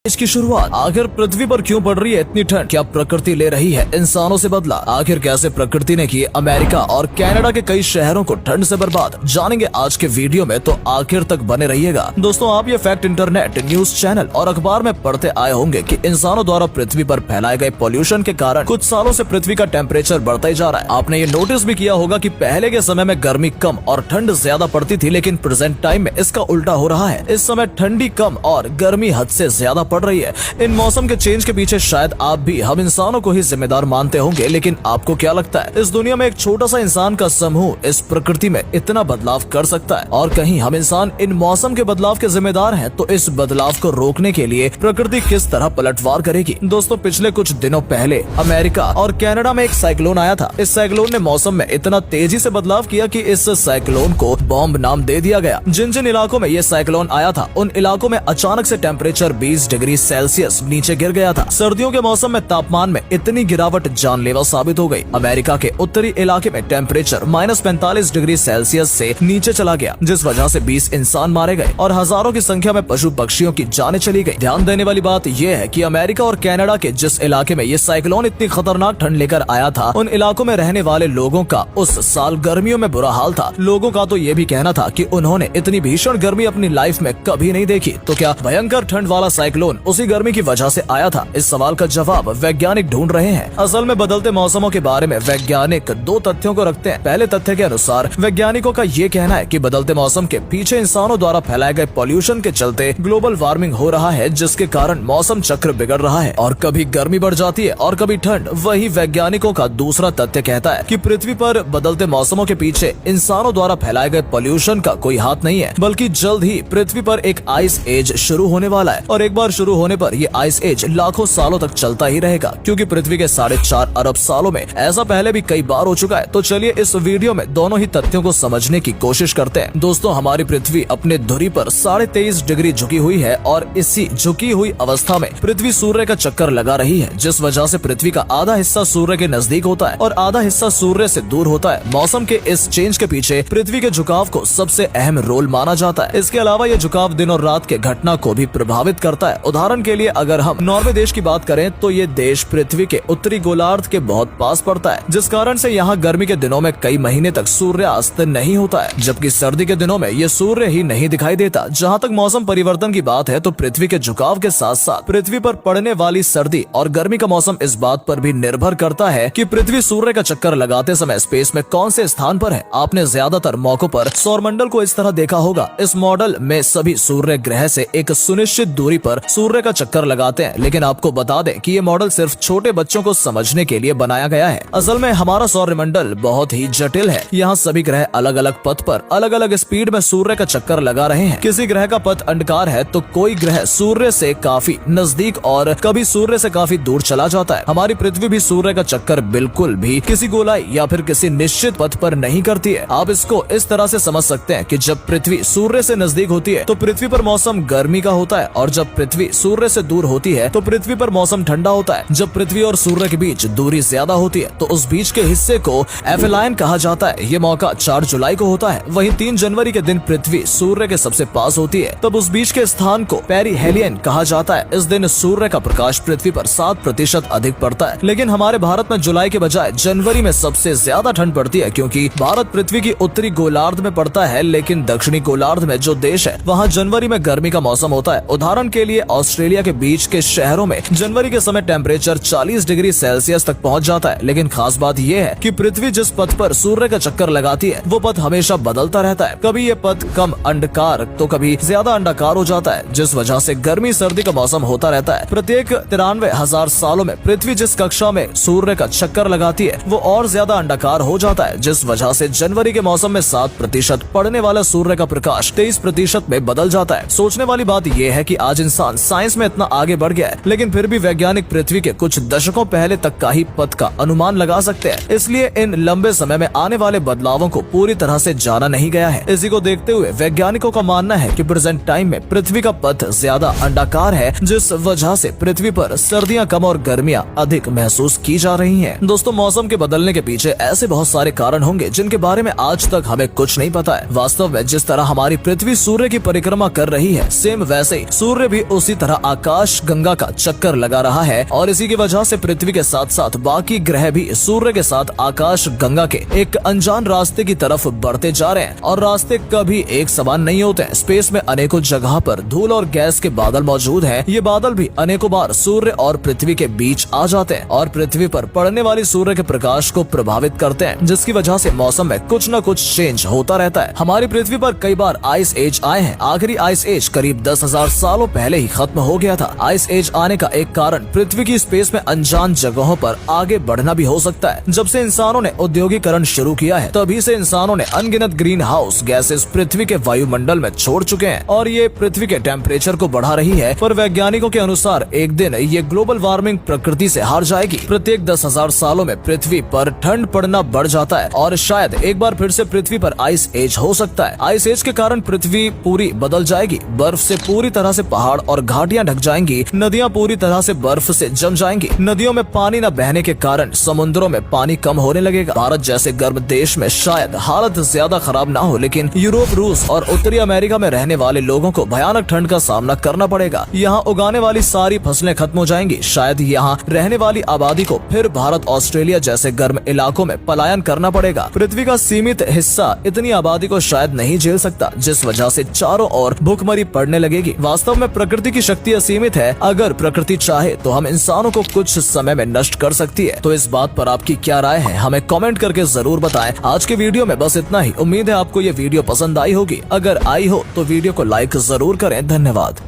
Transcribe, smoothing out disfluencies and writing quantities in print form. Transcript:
इसकी शुरुआत, आखिर पृथ्वी पर क्यों पड़ रही है इतनी ठंड? क्या प्रकृति ले रही है इंसानों से बदला? आखिर कैसे प्रकृति ने की अमेरिका और कनाडा के कई शहरों को ठंड से बर्बाद? जानेंगे आज के वीडियो में, तो आखिर तक बने रहिएगा। दोस्तों, आप ये फैक्ट इंटरनेट, न्यूज चैनल और अखबार में पढ़ते आए होंगे कि इंसानों द्वारा पृथ्वी पर फैलाए गए पॉल्यूशन के कारण कुछ सालों से पृथ्वी का टेम्परेचर बढ़ता ही जा रहा है। आपने ये नोटिस भी किया होगा कि पहले के समय में गर्मी कम और ठंड ज्यादा पड़ती थी, लेकिन प्रेजेंट टाइम में इसका उल्टा हो रहा है। इस समय ठंडी कम और गर्मी हद से ज्यादा पड़ रही है। इन मौसम के चेंज के पीछे शायद आप भी हम इंसानों को ही जिम्मेदार मानते होंगे, लेकिन आपको क्या लगता है, इस दुनिया में एक छोटा सा इंसान का समूह इस प्रकृति में इतना बदलाव कर सकता है? और कहीं हम इंसान इन मौसम के बदलाव के जिम्मेदार हैं, तो इस बदलाव को रोकने के लिए प्रकृति किस तरह पलटवार करेगी? दोस्तों, पिछले कुछ दिनों पहले अमेरिका और कनाडा में एक साइक्लोन आया था। इस साइक्लोन ने मौसम में इतना तेजी से बदलाव किया कि इस साइक्लोन को बॉम्ब नाम दे दिया गया। जिन जिन इलाकों में ये साइक्लोन आया था, उन इलाकों में अचानक से टेम्परेचर 20 डिग्री सेल्सियस नीचे गिर गया था। सर्दियों के मौसम में तापमान में इतनी गिरावट जानलेवा साबित हो गई। अमेरिका के उत्तरी इलाके में टेम्परेचर -45 डिग्री सेल्सियस से नीचे चला गया, जिस वजह से 20 इंसान मारे गए और हजारों की संख्या में पशु पक्षियों की जानें चली गई। ध्यान देने वाली बात यह है कि अमेरिका और कनाडा के जिस इलाके में ये साइक्लोन इतनी खतरनाक ठंड लेकर आया था, उन इलाकों में रहने वाले लोगों का उस साल गर्मियों में बुरा हाल था। लोगों का तो ये भी कहना था कि उन्होंने इतनी भीषण गर्मी अपनी लाइफ में कभी नहीं देखी। तो क्या भयंकर ठंड वाला साइक्लोन उसी गर्मी की वजह से आया था? इस सवाल का जवाब वैज्ञानिक ढूंढ रहे हैं। असल में बदलते मौसमों के बारे में वैज्ञानिक दो तथ्यों को रखते हैं। पहले तथ्य के अनुसार वैज्ञानिकों का ये कहना है कि बदलते मौसम के पीछे इंसानों द्वारा फैलाए गए पॉल्यूशन के चलते ग्लोबल वार्मिंग हो रहा है, जिसके कारण मौसम चक्र बिगड़ रहा है और कभी गर्मी बढ़ जाती है और कभी ठंड। वही वैज्ञानिकों का दूसरा तथ्य कहता है कि पृथ्वी पर बदलते मौसमों के पीछे इंसानों द्वारा फैलाए गए पॉल्यूशन का कोई हाथ नहीं है, बल्कि जल्द ही पृथ्वी पर एक आइस एज शुरू होने वाला है। और एक बार शुरू होने पर ये आइस एज लाखों सालों तक चलता ही रहेगा, क्योंकि पृथ्वी के 4.5 अरब सालों में ऐसा पहले भी कई बार हो चुका है। तो चलिए इस वीडियो में दोनों ही तथ्यों को समझने की कोशिश करते हैं। दोस्तों, हमारी पृथ्वी अपने धुरी पर 23.5 डिग्री झुकी हुई है और इसी झुकी हुई अवस्था में पृथ्वी सूर्य का चक्कर लगा रही है, जिस वजह से पृथ्वी का आधा हिस्सा सूर्य के नजदीक होता है और आधा हिस्सा सूर्य से दूर होता है। मौसम के इस चेंज के पीछे पृथ्वी के झुकाव को सबसे अहम रोल माना जाता है। इसके अलावा ये झुकाव दिन और रात के घटना को भी प्रभावित करता है। उदाहरण के लिए अगर हम नॉर्वे देश की बात करें, तो ये देश पृथ्वी के उत्तरी गोलार्ध के बहुत पास पड़ता है, जिस कारण से यहाँ गर्मी के दिनों में कई महीने तक सूर्यास्त नहीं होता है, जबकि सर्दी के दिनों में ये सूर्य ही नहीं दिखाई देता। जहाँ तक मौसम परिवर्तन की बात है, तो पृथ्वी के झुकाव के साथ साथ पृथ्वी पर पड़ने वाली सर्दी और गर्मी का मौसम इस बात पर भी निर्भर करता है कि पृथ्वी सूर्य का चक्कर लगाते समय स्पेस में कौन से स्थान पर है। आपने ज्यादातर मौकों पर सौरमंडल को इस तरह देखा होगा। इस मॉडल में सभी सूर्य ग्रह से एक सुनिश्चित दूरी पर सूर्य का चक्कर लगाते हैं, लेकिन आपको बता दें कि ये मॉडल सिर्फ छोटे बच्चों को समझने के लिए बनाया गया है। असल में हमारा सौरमंडल बहुत ही जटिल है। यहाँ सभी ग्रह अलग अलग पथ पर अलग अलग स्पीड में सूर्य का चक्कर लगा रहे हैं। किसी ग्रह का पथ अंडकार है, तो कोई ग्रह सूर्य से काफी नजदीक और कभी सूर्य से काफी दूर चला जाता है। हमारी पृथ्वी भी सूर्य का चक्कर बिल्कुल भी किसी गोलाई या फिर किसी निश्चित पथ पर नहीं करती है। आप इसको इस तरह से समझ सकते हैं कि जब पृथ्वी सूर्य से नजदीक होती है, तो पृथ्वी पर मौसम गर्मी का होता है, और जब पृथ्वी सूर्य से दूर होती है, तो पृथ्वी पर मौसम ठंडा होता है। जब पृथ्वी और सूर्य के बीच दूरी ज्यादा होती है, तो उस बीच के हिस्से को एफेलाइन कहा जाता है। ये मौका 4 जुलाई को होता है। वहीं 3 जनवरी के दिन पृथ्वी सूर्य के सबसे पास होती है, तब उस बीच के स्थान को पेरिहेलियन कहा जाता है। इस दिन सूर्य का प्रकाश पृथ्वी पर 7% अधिक पड़ता है। लेकिन हमारे भारत में जुलाई के बजाय जनवरी में सबसे ज्यादा ठंड पड़ती है, क्योंकि भारत पृथ्वी की उत्तरी गोलार्ध में पड़ता है, लेकिन दक्षिणी गोलार्ध में जो देश है, वहाँ जनवरी में गर्मी का मौसम होता है। उदाहरण के लिए ऑस्ट्रेलिया के बीच के शहरों में जनवरी के समय टेम्परेचर 40 डिग्री सेल्सियस तक पहुँच जाता है। लेकिन खास बात यह है कि पृथ्वी जिस पथ पर सूर्य का चक्कर लगाती है, वो पथ हमेशा बदलता रहता है। कभी ये पथ कम अंडाकार तो कभी ज्यादा अंडाकार हो जाता है, जिस वजह से गर्मी सर्दी का मौसम होता रहता है। प्रत्येक 93,000 सालों में पृथ्वी जिस कक्षा में सूर्य का चक्कर लगाती है, वो और ज्यादा अंडाकार हो जाता है, जिस वजह से जनवरी के मौसम में 7% पड़ने वाला सूर्य का प्रकाश 23% में बदल जाता है। सोचने वाली बात यह है कि आज इंसान साइंस में इतना आगे बढ़ गया है, लेकिन फिर भी वैज्ञानिक पृथ्वी के कुछ दशकों पहले तक का ही पथ का अनुमान लगा सकते हैं। इसलिए इन लंबे समय में आने वाले बदलावों को पूरी तरह से जाना नहीं गया है। इसी को देखते हुए वैज्ञानिकों का मानना है कि प्रेजेंट टाइम में पृथ्वी का पथ ज्यादा अंडाकार है, जिस वजह से पृथ्वी पर सर्दियां कम और गर्मियां अधिक महसूस की जा रही हैं। दोस्तों, मौसम के बदलने के पीछे ऐसे बहुत सारे कारण होंगे जिनके बारे में आज तक हमें कुछ नहीं पता है। वास्तव में जिस तरह हमारी पृथ्वी सूर्य की परिक्रमा कर रही है, सेम वैसे ही सूर्य भी उसी किसी तरह आकाश गंगा का चक्कर लगा रहा है और इसी की वजह से पृथ्वी के साथ साथ बाकी ग्रह भी सूर्य के साथ आकाश गंगा के एक अनजान रास्ते की तरफ बढ़ते जा रहे हैं और रास्ते कभी एक समान नहीं होते हैं। स्पेस में अनेकों जगह पर धूल और गैस के बादल मौजूद हैं। ये बादल भी अनेकों बार सूर्य और पृथ्वी के बीच आ जाते हैं और पृथ्वी पर पड़ने वाली सूर्य के प्रकाश को प्रभावित करते हैं, जिसकी वजह से मौसम में कुछ न कुछ चेंज होता रहता है। हमारी पृथ्वी पर कई बार आइस एज आए हैं। आखिरी आइस एज करीब 10,000 सालों पहले ही खत्म हो गया था। आइस एज आने का एक कारण पृथ्वी की स्पेस में अनजान जगहों पर आगे बढ़ना भी हो सकता है। जब से इंसानों ने औद्योगिकरण शुरू किया है तभी से इंसानों ने अनगिनत ग्रीन हाउस गैसेस पृथ्वी के वायुमंडल में छोड़ चुके हैं और ये पृथ्वी के टेम्परेचर को बढ़ा रही है। पर वैज्ञानिकों के अनुसार एक दिन ये ग्लोबल वार्मिंग प्रकृति से हार जाएगी। प्रत्येक 10,000 सालों में पृथ्वी पर ठंड पड़ना बढ़ जाता है और शायद एक बार फिर से पृथ्वी पर आइस एज हो सकता है। आइस एज के कारण पृथ्वी पूरी बदल जाएगी। बर्फ से पूरी तरह से पहाड़ और घाटियां ढक जाएंगी। नदियां पूरी तरह से बर्फ से जम जाएंगी। नदियों में पानी न बहने के कारण समुद्रों में पानी कम होने लगेगा। भारत जैसे गर्म देश में शायद हालत ज्यादा खराब ना हो, लेकिन यूरोप, रूस और उत्तरी अमेरिका में रहने वाले लोगों को भयानक ठंड का सामना करना पड़ेगा। यहाँ उगाने वाली सारी फसलें खत्म हो जाएंगी। शायद यहाँ रहने वाली आबादी को फिर भारत, ऑस्ट्रेलिया जैसे गर्म इलाकों में पलायन करना पड़ेगा। पृथ्वी का सीमित हिस्सा इतनी आबादी को शायद नहीं झेल सकता, जिस वजह से चारों ओर भूखमरी पड़ने लगेगी। वास्तव में प्रकृति की शक्ति असीमित है। अगर प्रकृति चाहे तो हम इंसानों को कुछ समय में नष्ट कर सकती है। तो इस बात पर आपकी क्या राय है, हमें कमेंट करके जरूर बताएं। आज के वीडियो में बस इतना ही। उम्मीद है आपको ये वीडियो पसंद आई होगी। अगर आई हो तो वीडियो को लाइक जरूर करें। धन्यवाद।